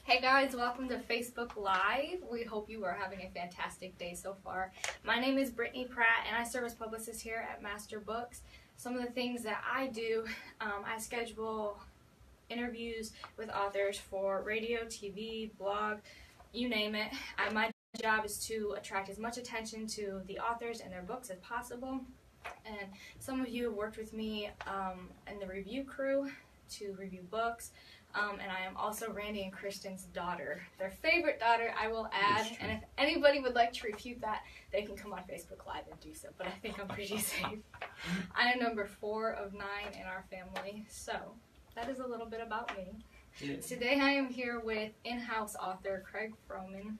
Hey guys, welcome to Facebook Live. We hope you are having a fantastic day so far. My name is Brittany Pratt and I serve as publicist here at Master Books. Some of the things that I do, I schedule interviews with authors for radio, TV, blog, you name it. My job is to attract as much attention to the authors and their books as possible. And some of you have worked with me in the review crew to review books. And I am also Randy and Kristen's daughter. Their favorite daughter, I will add. And if anybody would like to refute that, they can come on Facebook Live and do so. But I think I'm pretty safe. I am number 4 of 9 in our family. So that is a little bit about me. Yeah. Today I am here with in-house author Craig Froman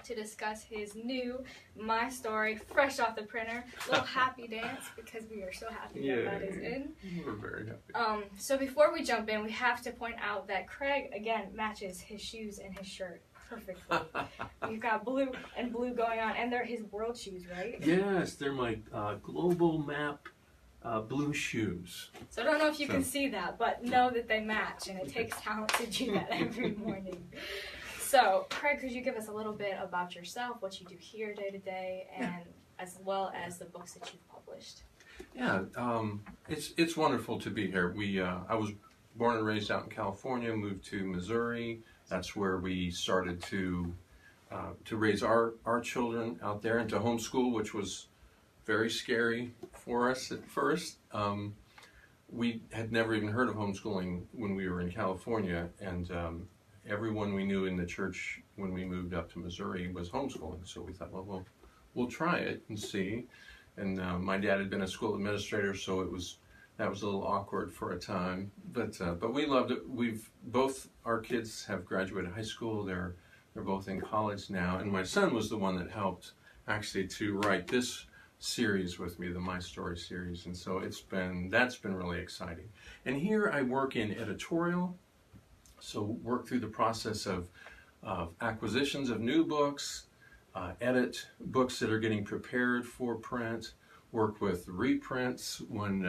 to discuss his new My Story, fresh off the printer, little happy dance because we are so happy that is in. We're very happy. So before we jump in, we have to point out that Craig, again, matches his shoes and his shirt perfectly. You've got blue and blue going on, and they're his world shoes, right? Yes, they're my global map blue shoes. So I don't know if you can see that, but know that they match, and it takes talent to do that every morning. So, Craig, could you give us a little bit about yourself, what you do here day to day, and as well as the books that you've published? Yeah, it's wonderful to be here. I was born and raised out in California, moved to Missouri. That's where we started to raise our children out there, and to homeschool, which was very scary for us at first. We had never even heard of homeschooling when we were in California, and everyone we knew in the church when we moved up to Missouri was homeschooling. So we thought, well, we'll try it and see. And my dad had been a school administrator, so that was a little awkward for a time. But we loved it. Both our kids have graduated high school. They're both in college now. And my son was the one that helped actually to write this series with me, the My Story series. And so that's been really exciting. And here I work in editorial. So work through the process of acquisitions of new books, edit books that are getting prepared for print, work with reprints when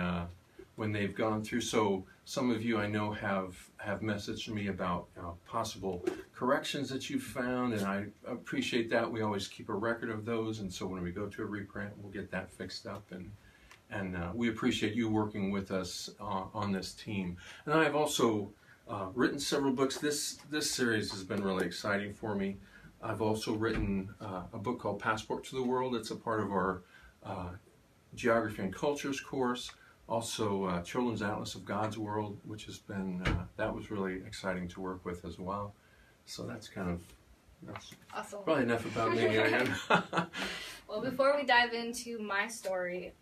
they've gone through. So some of you I know have messaged me about possible corrections that you've found, and I appreciate that. We always keep a record of those, and so when we go to a reprint, we'll get that fixed up, and we appreciate you working with us on this team. And I've also written several books. This series has been really exciting for me. I've also written a book called Passport to the World. It's a part of our Geography and Cultures course. Also Children's Atlas of God's World, which has been, that was really exciting to work with as well. So that's awesome. Probably enough about me again. Well, before we dive into My Story,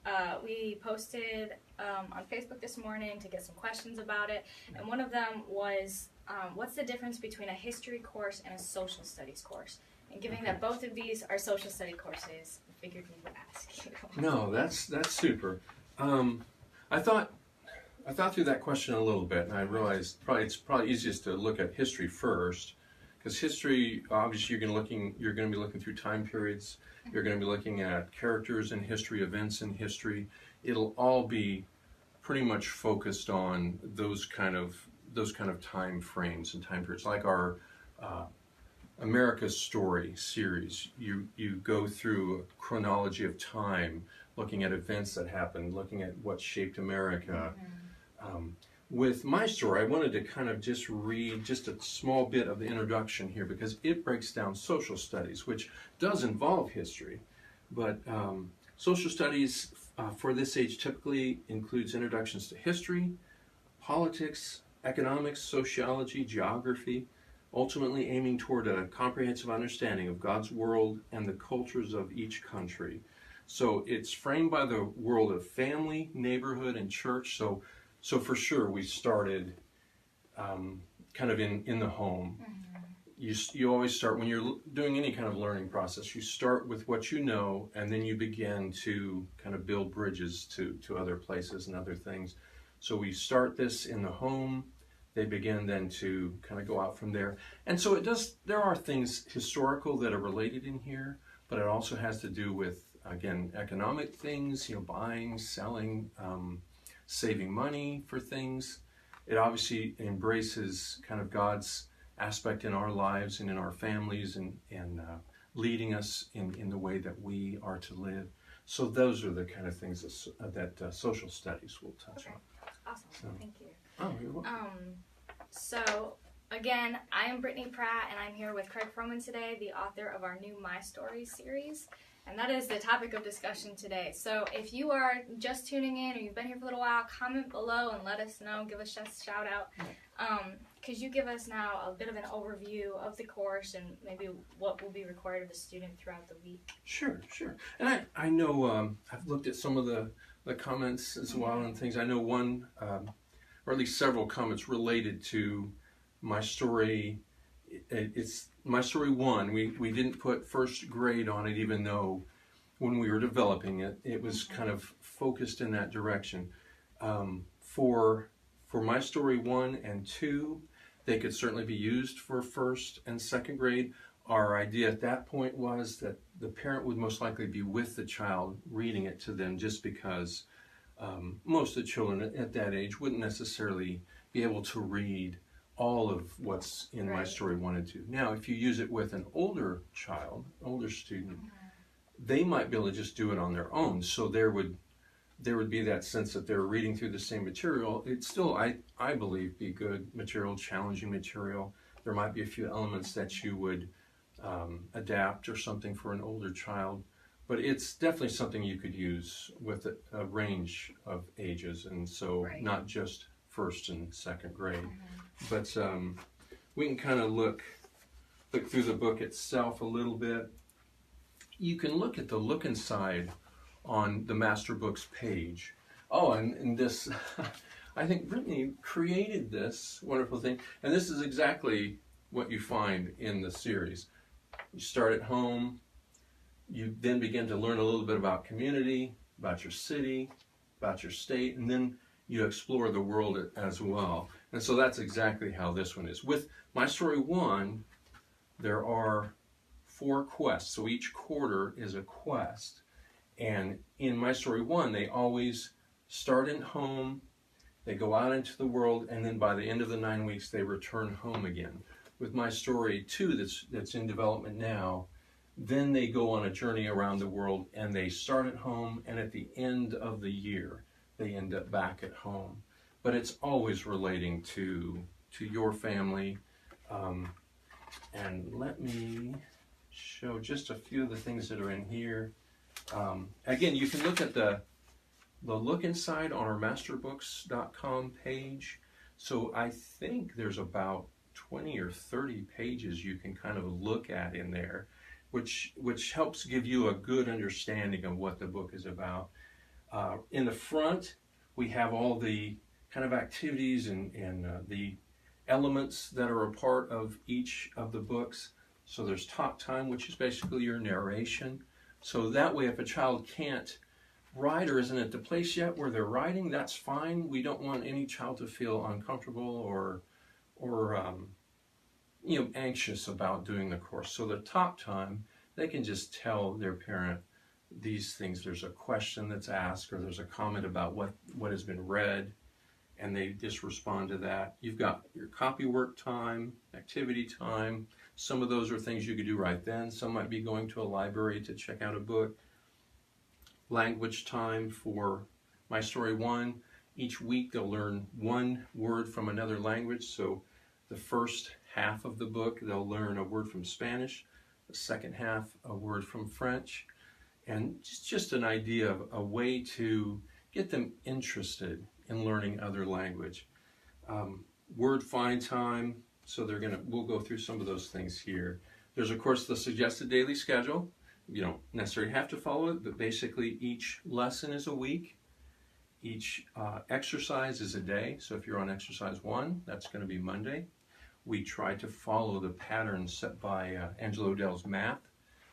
we posted on Facebook this morning to get some questions about it, and one of them was, what's the difference between a history course and a social studies course? And given that both of these are social study courses, I figured we would ask you. No, that's super. I thought through that question a little bit, and I realized it's probably easiest to look at history first. Because history, obviously, you're going to be looking through time periods. You're going to be looking at characters in history, events in history. It'll all be pretty much focused on those kind of time frames and time periods. Like our America's Story series, you go through a chronology of time, looking at events that happened, looking at what shaped America. Mm-hmm. With My Story, I wanted to kind of just read just a small bit of the introduction here because it breaks down social studies, which does involve history. But social studies for this age typically includes introductions to history, politics, economics, sociology, geography, ultimately aiming toward a comprehensive understanding of God's world and the cultures of each country. So it's framed by the world of family, neighborhood, and church. So for sure, we started kind of in the home. Mm-hmm. You always start, when you're doing any kind of learning process, you start with what you know, and then you begin to kind of build bridges to other places and other things. So we start this in the home. They begin then to kind of go out from there. And so there are things historical that are related in here, but it also has to do with, again, economic things, buying, selling, saving money for things. It obviously embraces kind of God's aspect in our lives and in our families, and leading us in the way that we are to live. So those are the kind of things that social studies will touch on. Awesome. So, Thank you. oh, you're welcome. So again, I am Brittany Pratt, and I'm here with Craig Froman today, the author of our new My Stories series. And that is the topic of discussion today. So if you are just tuning in or you've been here for a little while, comment below and let us know. Give us a shout out. Could you give us now a bit of an overview of the course and maybe what will be required of the student throughout the week? Sure. And I know I've looked at some of the comments as well and things. I know one, or at least several comments related to My Story. It's My Story 1. We didn't put first grade on it, even though when we were developing it, it was kind of focused in that direction. For My Story 1 and 2, they could certainly be used for first and second grade. Our idea at that point was that the parent would most likely be with the child reading it to them, just because most of the children at that age wouldn't necessarily be able to read all of what's in My Story 1 and 2. Now, if you use it with an older child, older student, they might be able to just do it on their own. So there would be that sense that they're reading through the same material. It'd still, I believe, be good material, challenging material. There might be a few elements that you would adapt or something for an older child, but it's definitely something you could use with a range of ages, and so not just first and second grade. But we can kind of look through the book itself a little bit. You can look at the look inside on the Master Books page. Oh, and this, I think Brittany created this wonderful thing, and this is exactly what you find in the series. You start at home, you then begin to learn a little bit about community, about your city, about your state, and then you explore the world as well. And so that's exactly how this one is. With My Story 1, there are 4 quests, so each quarter is a quest. And in My Story 1, they always start at home, they go out into the world, and then by the end of the 9 weeks, they return home again. With My Story 2, that's in development now, then they go on a journey around the world, and they start at home, and at the end of the year, they end up back at home. But it's always relating to your family. And let me show just a few of the things that are in here. Again, you can look at the look inside on our masterbooks.com page. So I think there's about 20 or 30 pages you can kind of look at in there, which helps give you a good understanding of what the book is about. In the front, we have all the kind of activities and the elements that are a part of each of the books. So there's talk time, which is basically your narration. So that way, if a child can't write or isn't at the place yet where they're writing, that's fine. We don't want any child to feel uncomfortable or anxious about doing the course. So the talk time, they can just tell their parent these things. There's a question that's asked, or there's a comment about what has been read, and they just respond to that. You've got your copy work time, activity time. Some of those are things you could do right then. Some might be going to a library to check out a book. Language time for My Story 1. Each week they'll learn one word from another language. So the first half of the book, they'll learn a word from Spanish. The second half, a word from French. And just an idea of a way to get them interested in learning other language. Word find time, so we'll go through some of those things here. There's of course the suggested daily schedule. You don't necessarily have to follow it, but basically each lesson is a week. Each exercise is a day. So if you're on exercise 1, that's going to be Monday. We try to follow the pattern set by Angelo Dell's math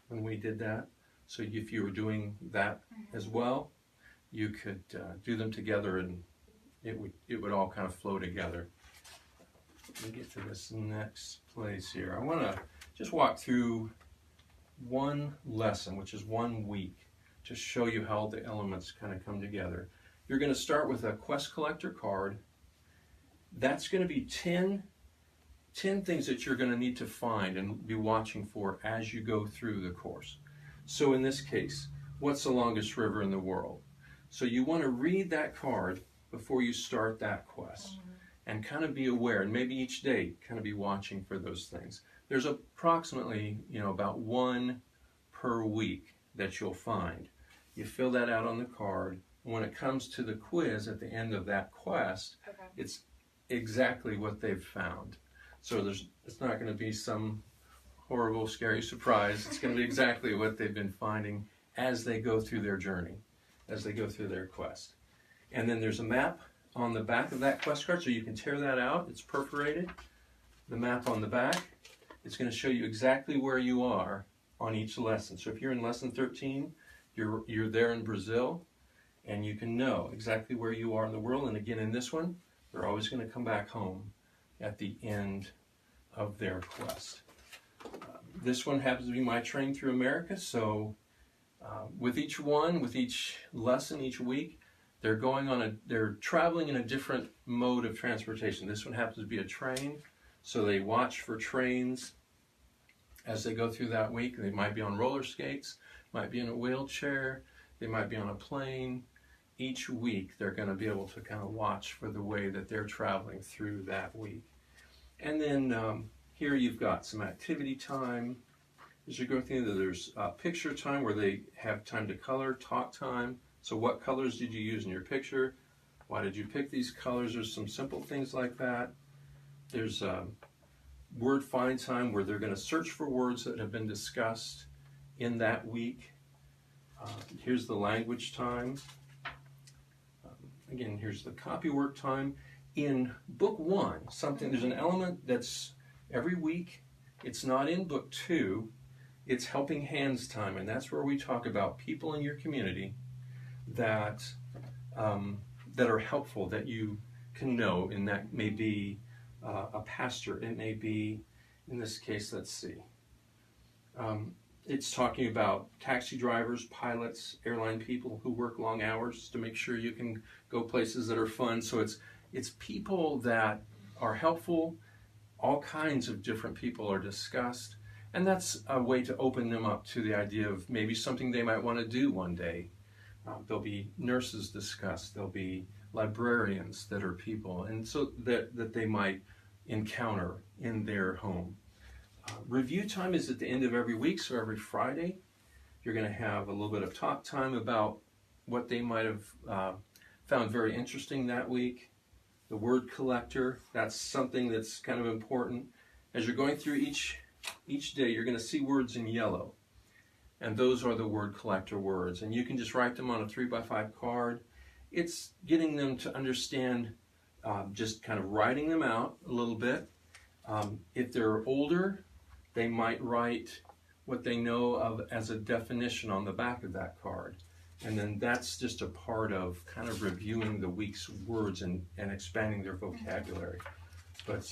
when we did that. So if you were doing that as well, you could do them together, and it would all kind of flow together. Let me get to this next place here. I want to just walk through one lesson, which is 1 week, to show you how the elements kind of come together. You're going to start with a quest collector card. That's going to be 10 10 things that you're going to need to find and be watching for as you go through the course. So in this case, what's the longest river in the world? So you want to read that card before you start that quest and kind of be aware, and maybe each day kind of be watching for those things. There's approximately, about one per week that you'll find. You fill that out on the card. When it comes to the quiz at the end of that quest, it's exactly what they've found. So it's not going to be some horrible, scary surprise. It's going to be exactly what they've been finding as they go through their journey, as they go through their quest. And then there's a map on the back of that quest card, so you can tear that out. It's perforated. The map on the back, it's going to show you exactly where you are on each lesson. So if you're in lesson 13, you're there in Brazil, and you can know exactly where you are in the world. And again, in this one, they're always going to come back home at the end of their quest. This one happens to be my Train Through America, so with each lesson, each week, they're traveling in a different mode of transportation. This one happens to be a train, so they watch for trains as they go through that week. They might be on roller skates, might be in a wheelchair, they might be on a plane. Each week, they're going to be able to kind of watch for the way that they're traveling through that week. And then here you've got some activity time. As you go through, there's picture time where they have time to color, talk time. So what colors did you use in your picture? Why did you pick these colors? There's some simple things like that. There's word find time where they're going to search for words that have been discussed in that week. Here's the language time. Again, here's the copy work time. In book 1, there's an element that's every week. It's not in book 2. It's helping hands time, and that's where we talk about people in your community that are helpful, that you can know, and that may be a pastor. It may be, in this case, let's see. It's talking about taxi drivers, pilots, airline people who work long hours to make sure you can go places that are fun. So it's people that are helpful. All kinds of different people are discussed. And that's a way to open them up to the idea of maybe something they might want to do one day. There'll be nurses discussed. There'll be librarians that are people, and so that they might encounter in their home. Review time is at the end of every week, so every Friday you're going to have a little bit of talk time about what they might have found very interesting that week. The word collector, that's something that's kind of important. As you're going through each day, you're going to see words in yellow, and those are the word collector words, and you can just write them on a 3x5 card. It's getting them to understand, just kind of writing them out a little bit. If they're older, they might write what they know of as a definition on the back of that card. And then that's just a part of kind of reviewing the week's words and expanding their vocabulary. But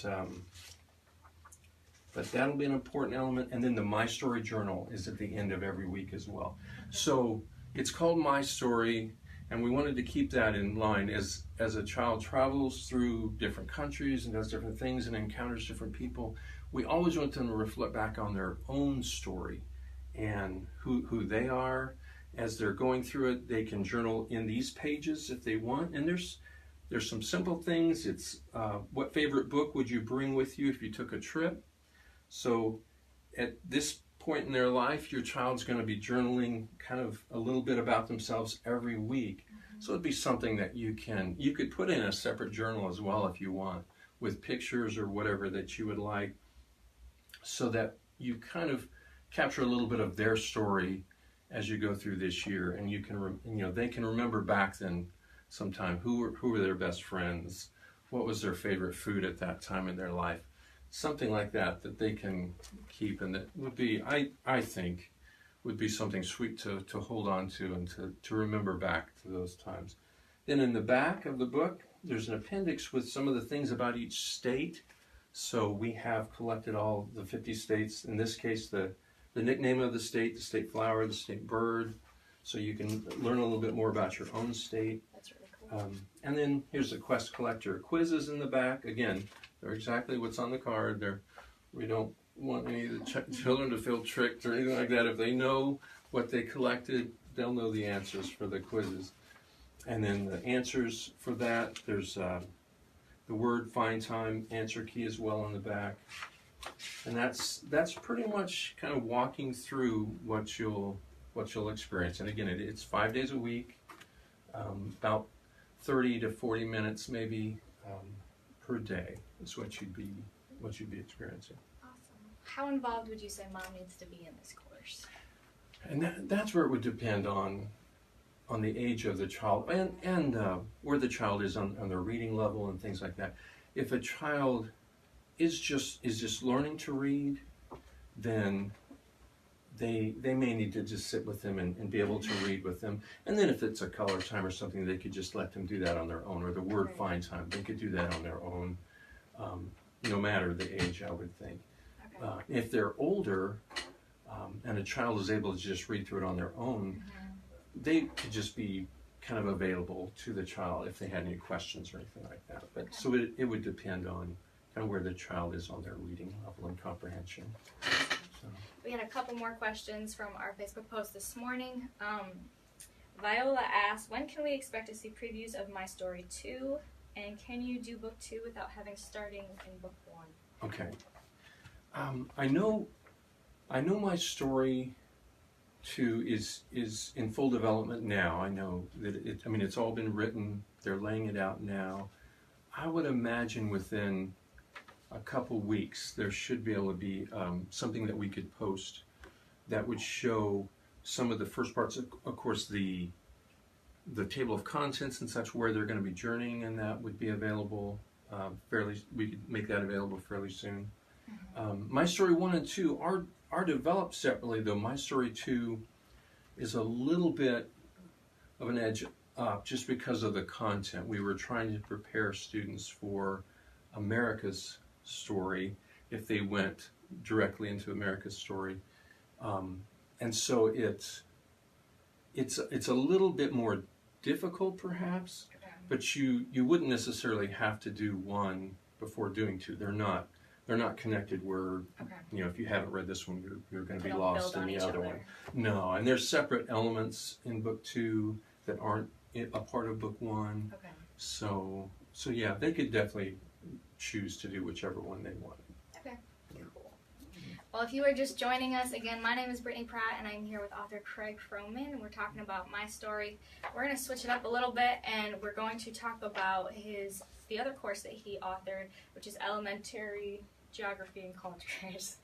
that'll be an important element. And then the My Story Journal is at the end of every week as well. So it's called My Story, and we wanted to keep that in line as a child travels through different countries and does different things and encounters different people. We always want them to reflect back on their own story and who they are. As they're going through it, they can journal in these pages if they want. And there's some simple things. It's what favorite book would you bring with you if you took a trip? So at this point in their life, your child's going to be journaling kind of a little bit about themselves every week. So it'd be something that you could put in a separate journal as well if you want, with pictures or whatever that you would like, so that you kind of capture a little bit of their story as you go through this year, and you can they can remember back then sometime who were their best friends, what was their favorite food at that time in their life, something like that they can keep, and that would be, I think, would be something sweet to hold on to and to remember back to those times. Then in the back of the book, there's an appendix with some of the things about each state. So we have collected all the 50 states, in this case the nickname of the state flower, the state bird, so you can learn a little bit more about your own state. That's really cool. And then here's the quest collector quizzes in the back. Again, They're exactly what's on the card. We don't want any of the children to feel tricked or anything like that. If they know what they collected, they'll know the answers for the quizzes. And then the answers for that, there's the word find time answer key as well on the back. And that's pretty much kind of walking through what you'll experience. And again, it's 5 days a week, about 30 to 40 minutes maybe per day is what you'd be experiencing. Awesome. How involved would you say mom needs to be in this course? And that's where it would depend on the age of the child and where the child is on their reading level and things like that. If a child is just learning to read, then they may need to just sit with them and be able to read with them. And then if it's a color time or something, they could just let them do that on their own, or the word find time, they could do that on their own, no matter the age, I would think. Okay. If they're older, and a child is able to just read through it on their own, they could just be kind of available to the child if they had any questions or anything like that. But okay. So it would depend on kind of where the child is on their reading level and comprehension. So. We had a couple more questions from our Facebook post this morning. Viola asked, when can we expect to see previews of My Story 2? And can you do book 2 without having starting in book 1? Okay. I know My Story 2 is in full development now. I know that it's all been written. They're laying it out now. I would imagine within a couple weeks there should be able to be something that we could post that would show some of the first parts. Of course, the table of contents and such, where they're going to be journeying, and that would be available we could make that available fairly soon. My Story 1 and 2 are developed separately, though. My Story 2 is a little bit of an edge up just because of the content. We were trying to prepare students for America's story if they went directly into America's story. And so it's a little bit more difficult perhaps, but you wouldn't necessarily have to do one before doing two. They're not connected where, if you haven't read this one, you're going to be lost in the other one. No, and there's separate elements in book 2 that aren't a part of book 1. Okay. So yeah, they could definitely choose to do whichever one they want. Okay, cool. Well, if you are just joining us, again, my name is Brittany Pratt, and I'm here with author Craig Froman, and we're talking about My Story. We're going to switch it up a little bit, and we're going to talk about the other course that he authored, which is Elementary Geography and Cultures.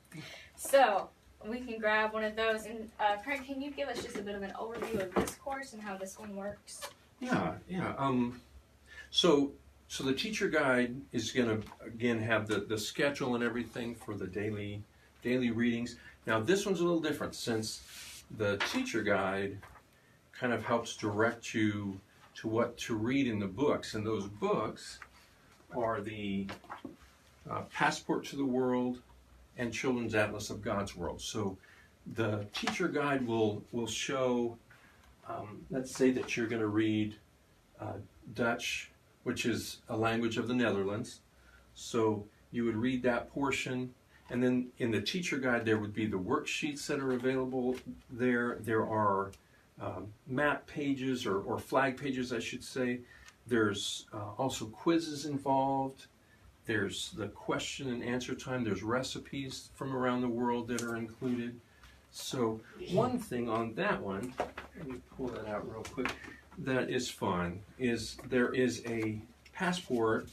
So we can grab one of those. And Craig, can you give us just a bit of an overview of this course and how this one works? Yeah. So the teacher guide is going to again have the schedule and everything for the daily readings. Now this one's a little different, since the teacher guide kind of helps direct you to what to read in the books, and those books are the Passport to the World and Children's Atlas of God's World. So the teacher guide will show, let's say that you're going to read Dutch, which is a language of the Netherlands. So you would read that portion, and then in the teacher guide there would be the worksheets that are available there. There are map pages or flag pages, I should say. There's also quizzes involved. There's the question and answer time. There's recipes from around the world that are included. So one thing on that one, let me pull that out real quick, that is fun, is there is a passport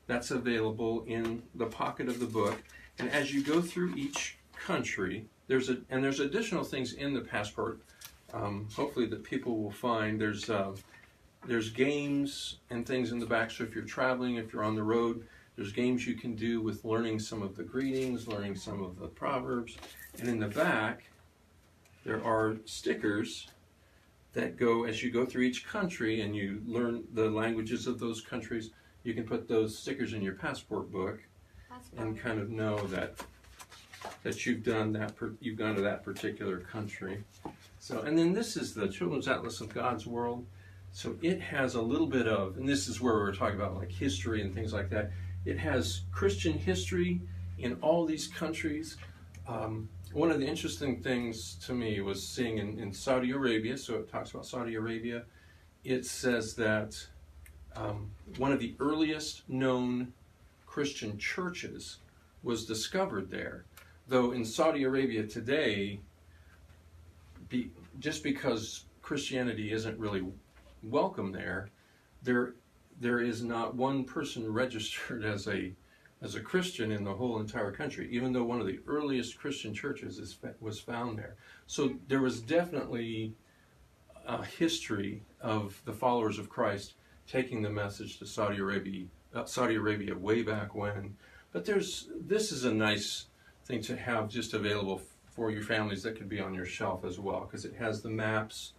that's available in the pocket of the book. And as you go through each country, there's additional things in the passport, hopefully that people will find. There's games and things in the back, so if you're traveling, if you're on the road, there's games you can do with learning some of the greetings, learning some of the proverbs. And in the back, there are stickers that go, as you go through each country and you learn the languages of those countries, you can put those stickers in your passport book and kind of know that you've done that, you've gone to that particular country. So, and then this is the Children's Atlas of God's World. So it has a little bit of, and this is where we're talking about like history and things like that. It has Christian history in all these countries. One of the interesting things to me was seeing in Saudi Arabia, so it talks about Saudi Arabia, it says that one of the earliest known Christian churches was discovered there. Though in Saudi Arabia today, just because Christianity isn't really welcome there, there is not one person registered as a Christian in the whole entire country, even though one of the earliest Christian churches was found there. So there was definitely a history of the followers of Christ taking the message to Saudi Arabia way back when. But this is a nice thing to have just available for your families that could be on your shelf as well, because it has the maps,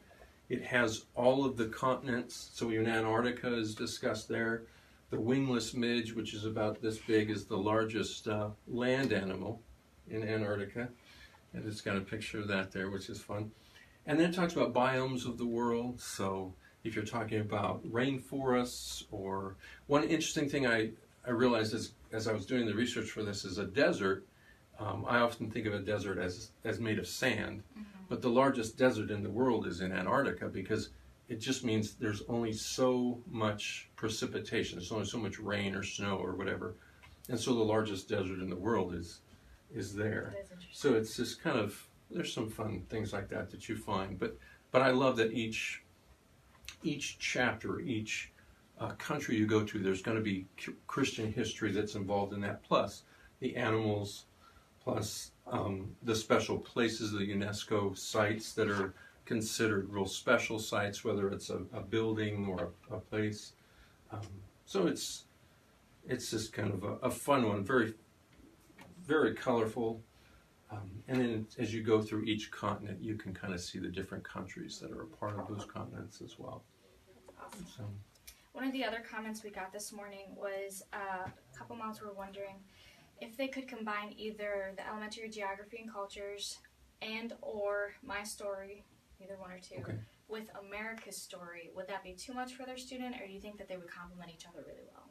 it has all of the continents. So even Antarctica is discussed there. The wingless midge, which is about this big, is the largest land animal in Antarctica. And it's got a picture of that there, which is fun. And then it talks about biomes of the world. So if you're talking about rainforests, or one interesting thing I realized as I was doing the research for this is a desert. I often think of a desert as made of sand, but the largest desert in the world is in Antarctica, because it just means there's only so much precipitation. There's only so much rain or snow or whatever. And so the largest desert in the world is there. So it's just kind of, there's some fun things like that you find. But I love that each chapter, each country you go to, there's going to be Christian history that's involved in that, plus the animals, plus the special places, the UNESCO sites that are considered real special sites, whether it's a building or a place. So it's just kind of a fun one, very, very colorful. And then as you go through each continent, you can kind of see the different countries that are a part of those continents as well. That's awesome. So, one of the other comments we got this morning was a couple moms were wondering if they could combine either the elementary geography and cultures and or my story, either one or two, okay. with America's story. Would that be too much for their student, or do you think that they would complement each other really well?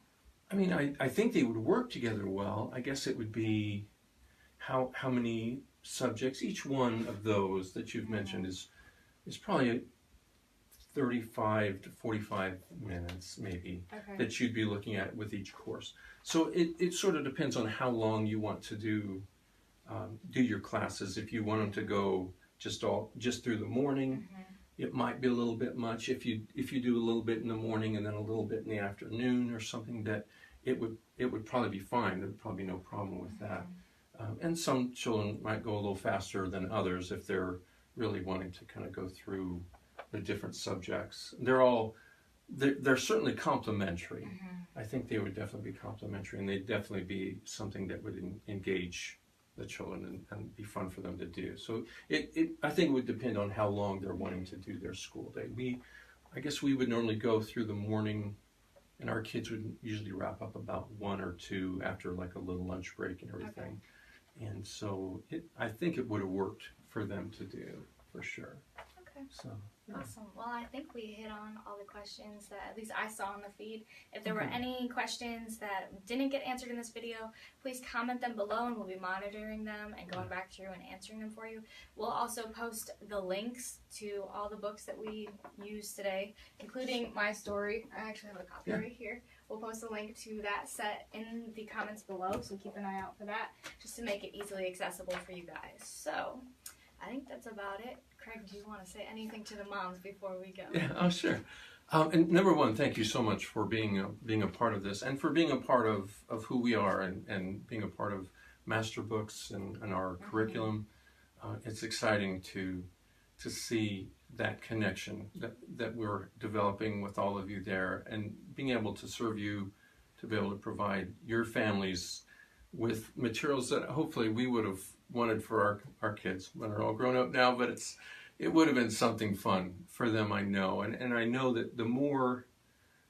I mean, I think they would work together well. I guess it would be how many subjects. Each one of those that you've mentioned is probably 35 to 45 minutes maybe, okay, that you'd be looking at with each course. So it sort of depends on how long you want to do your classes. If you want them to go just through the morning, it might be a little bit much. If you do a little bit in the morning and then a little bit in the afternoon or something, that it would probably be fine. There'd probably be no problem with that. And some children might go a little faster than others if they're really wanting to kind of go through the different subjects. They're certainly complementary. I think they would definitely be complementary, and they'd definitely be something that would engage the children and be fun for them to do. So I think it would depend on how long they're wanting to do their school day. I guess we would normally go through the morning, and our kids would usually wrap up about 1 or 2 after like a little lunch break and everything. Okay. And so I think it would have worked for them to do, for sure. Okay. So, yeah. Awesome. Well, I think we hit on all the questions that at least I saw on the feed. If there were any questions that didn't get answered in this video, please comment them below, and we'll be monitoring them and going back through and answering them for you. We'll also post the links to all the books that we used today, including my story. I actually have a copy right here. We'll post a link to that set in the comments below, so keep an eye out for that, just to make it easily accessible for you guys. So I think that's about it. Craig, do you want to say anything to the moms before we go? Yeah, oh, sure. And number one, thank you so much for being a part of this, and for being a part of who we are, and being a part of Master Books and our curriculum. It's exciting to see that connection that we're developing with all of you there, and being able to serve you, to be able to provide your families with materials that hopefully we would have wanted for our kids when they're all grown up now, but it would have been something fun for them, I know. And I know that the more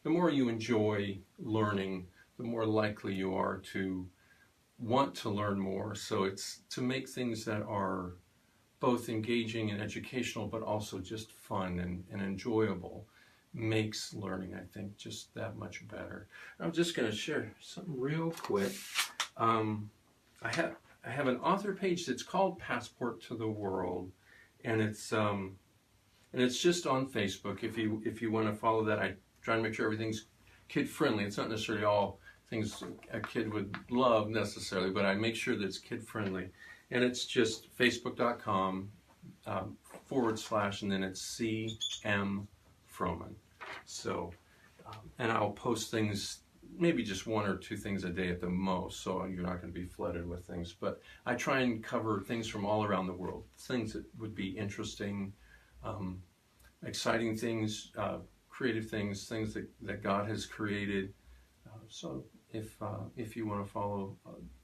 you enjoy learning, the more likely you are to want to learn more. So it's to make things that are both engaging and educational, but also just fun and enjoyable, makes learning, I think, just that much better. I'm just going to share something real quick. I have an author page that's called Passport to the World, and it's just on Facebook. If you want to follow that, I try to make sure everything's kid friendly. It's not necessarily all things a kid would love necessarily, but I make sure that it's kid friendly. And it's just facebook.com / and then it's CM Froman. So, and I'll post things, maybe just 1 or 2 things a day at the most, so you're not going to be flooded with things. But I try and cover things from all around the world, things that would be interesting, exciting things, creative things that God has created. So if you want to follow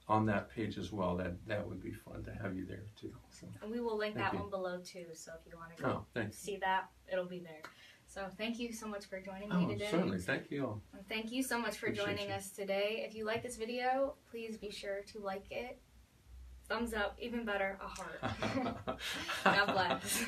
on that page as well, that would be fun to have you there too. So, and we will link that one below too, so if you want to go see that, it'll be there. So thank you so much for joining me today. Certainly. Thank you all. And thank you so much for joining us today. If you like this video, please be sure to like it. Thumbs up, even better, a heart. God bless.